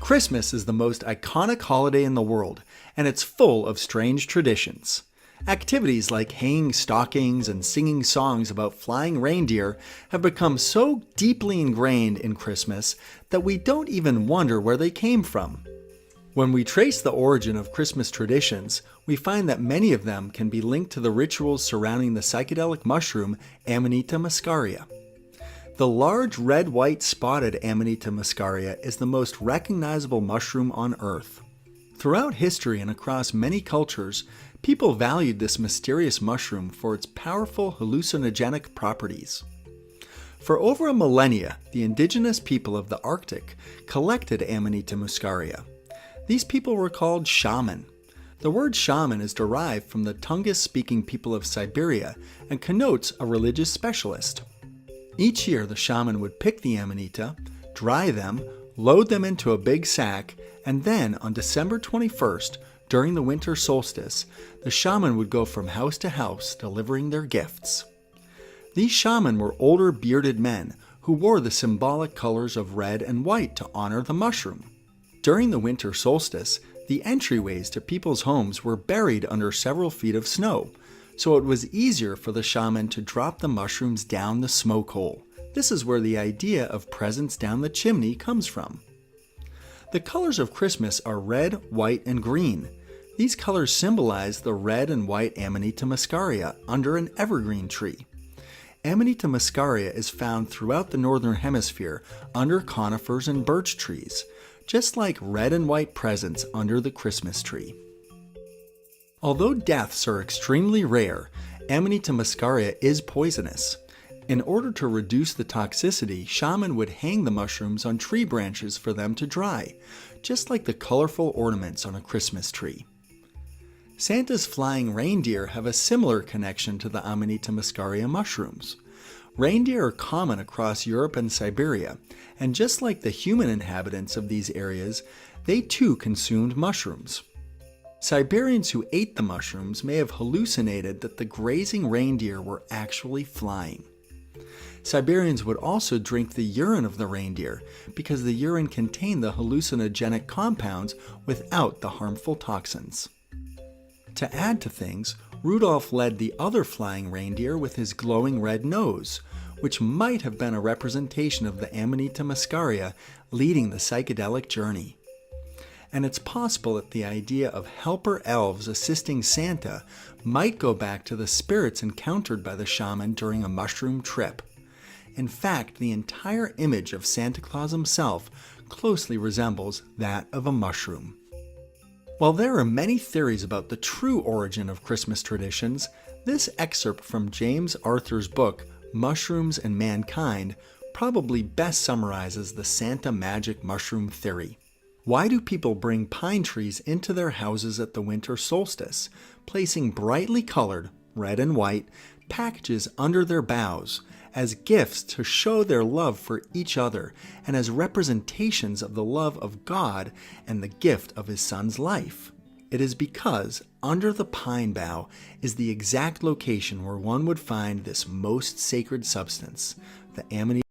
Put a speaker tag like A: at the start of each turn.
A: Christmas is the most iconic holiday in the world, and it's full of strange traditions. Activities like hanging stockings and singing songs about flying reindeer have become so deeply ingrained in Christmas that we don't even wonder where they came from. When we trace the origin of Christmas traditions, we find that many of them can be linked to the rituals surrounding the psychedelic mushroom Amanita muscaria. The large red-white spotted Amanita muscaria is the most recognizable mushroom on Earth. Throughout history and across many cultures, people valued this mysterious mushroom for its powerful hallucinogenic properties. For over a millennia, the indigenous people of the Arctic collected Amanita muscaria. These people were called shaman. The word shaman is derived from the Tungus-speaking people of Siberia and connotes a religious specialist. Each year, the shaman would pick the amanita, dry them, load them into a big sack, and then on December 21st, during the winter solstice, the shaman would go from house to house delivering their gifts. These shaman were older bearded men who wore the symbolic colors of red and white to honor the mushroom. During the winter solstice, the entryways to people's homes were buried under several feet of snow, so it was easier for the shaman to drop the mushrooms down the smoke hole. This is where the idea of presents down the chimney comes from. The colors of Christmas are red, white, and green. These colors symbolize the red and white Amanita muscaria under an evergreen tree. Amanita muscaria is found throughout the northern hemisphere under conifers and birch trees, just like red and white presents under the Christmas tree. Although deaths are extremely rare, Amanita muscaria is poisonous. In order to reduce the toxicity, shaman would hang the mushrooms on tree branches for them to dry, just like the colorful ornaments on a Christmas tree. Santa's flying reindeer have a similar connection to the Amanita muscaria mushrooms. Reindeer are common across Europe and Siberia, and just like the human inhabitants of these areas, they too consumed mushrooms. Siberians who ate the mushrooms may have hallucinated that the grazing reindeer were actually flying. Siberians would also drink the urine of the reindeer because the urine contained the hallucinogenic compounds without the harmful toxins. To add to things, Rudolph led the other flying reindeer with his glowing red nose, which might have been a representation of the Amanita muscaria leading the psychedelic journey. And it's possible that the idea of helper elves assisting Santa might go back to the spirits encountered by the shaman during a mushroom trip. In fact, the entire image of Santa Claus himself closely resembles that of a mushroom. While there are many theories about the true origin of Christmas traditions, this excerpt from James Arthur's book, Mushrooms and Mankind, probably best summarizes the Santa magic mushroom theory. Why do people bring pine trees into their houses at the winter solstice, placing brightly colored, red and white, packages under their boughs as gifts to show their love for each other and as representations of the love of God and the gift of His Son's life? It is because under the pine bough is the exact location where one would find this most sacred substance, the Amanita